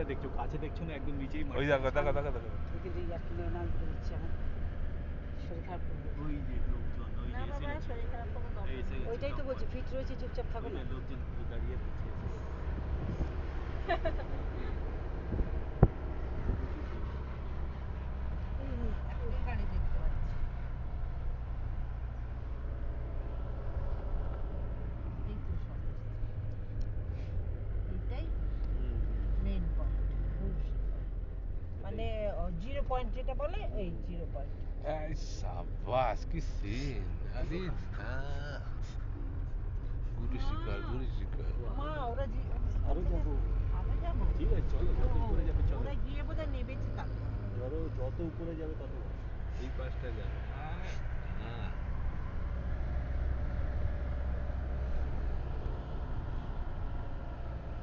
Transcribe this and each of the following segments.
নিচেরটা দেখছো, কাছে দেখছো না, একদম নিচেই ওই দেখো দেখো দেখো দেখো কিন্তু ইয়ার্কি নেই না বলছি আমার শরীর খারাপ করবে। ওই যে লোকজন, ওই যে এসে গেছে, শরীর খারাপ কোনো দরকার এসে গেছে, ওইটাই তো বলছি, ফিট রয়েছে, চুপচাপ থাকো ওই না। যে লোকজন দাঁড়িয়ে পিছিয়ে এসে গেছে। একটাই গাড়ি দেখতে পাচ্ছি। এই তো সব এইটাই মেইন পয়েন্ট। মানে 0 পয়েন্ট যেটা বলে এই 0 পয়েন্ট। এই সাবাস কি সিন! আরে না, গুরু শিকার গুরু শিকার। মা ওরা আরো যাবো, আরো যাবো। ঠিক আছে চলো, যত উপরে যাবে চলো। ওরা গিয়ে বোধহয় নেবেছে তারপর। যত উপরে যাবে তত ভালো। এই পাঁচটা যাবে না,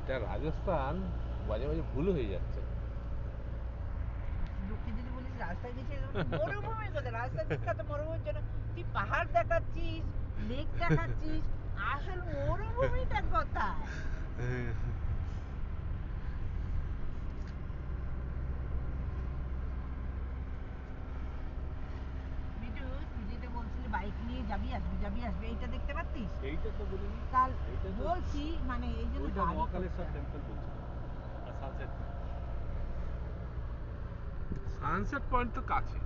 এটা রাজস্থান মাঝে মাঝে ভুল হয়ে যাচ্ছে। লোককে যদি বলিস রাস্তায় গেছে, মরুভূমির কথা, রাস্তায় বিখ্যাত মরুভূমির জন্য তুই পাহাড় দেখাচ্ছিস, লেক দেখাচ্ছিস, আসল মরুভূমিটা কোথায়? মিঠু, তুই যেটা বলছিলি বাইক নিয়ে যাবি আসবি এইটা দেখতে পাচ্ছিস? এইটা তো বলিনি, কাল এইটা তো বলছি, মানে এই জন্য ওইটা গাড়ি মহাকালেশ্বর করতে টেম্পল বলছি, আর সানসেট। সানসেট পয়েন্ট তো কাছে।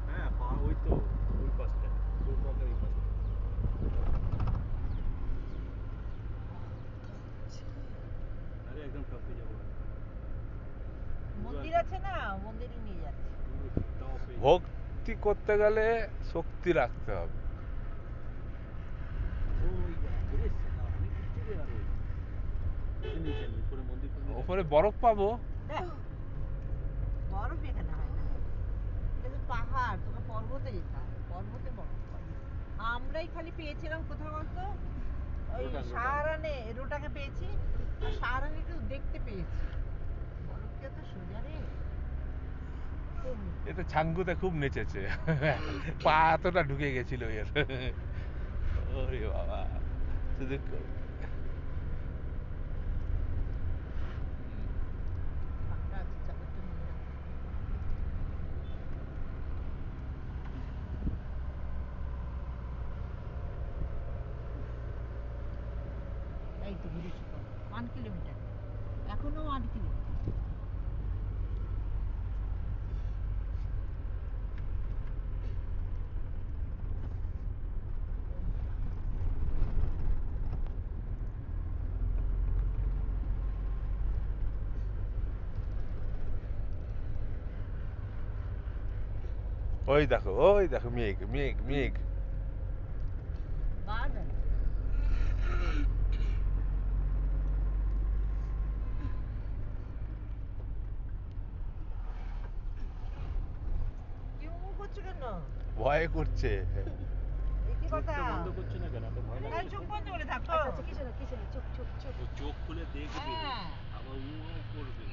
হ্যাঁ ওই তো ওই পাশটা, কলকাতার এই পাশটা। আরে একদম টপে যাবো, মন্দির আছে না, মন্দিরে নিয়ে যাচ্ছে। টপে ভক্তি করতে গেলে শক্তি রাখতে হবে। ওই ওরে সালা, অনেক উঁচু রে আরো। এই নিচে উপরে মন্দির ওপরে বরফ পাবো। দেখ, বরফ এখানে হয় না, এটা তো পাহাড়, তোকে পর্বতে যেতে হবে, পর্বতে বরফ পাবি। আমরাই খালি পেয়েছিলাম কোথাও বলতো ওই সাহারানে, রোটাকে পেয়েছি, আর সাহারানে একটু দেখতে পেয়েছি, বরফকে তো সোজা রে। এটা ছাঙ্গুতে খুব নেচেছে, পা এতটা ঢুকে গেছিল এর। ওরে বাবা, শুধু ফাঁকা আছে, চাদরটা নিয়ে নাও। এই তো ঘুরে 1 কিলোমিটার, এখনো 1 কিলোমিটার। ওই দেখো মেঘ মেঘ মেঘ। বাদ কি করছো কেন? ভয় করছে। এই কি কথা? চোখটা বন্ধ করছো না কেন? এত ভয় এই লাগছে? চোখ বন্ধ করে থাকো। আচ্ছা কিছু না, চুপ। ও চোখ খুলে দেখবে, হ্যাঁ। আবার উ করবে।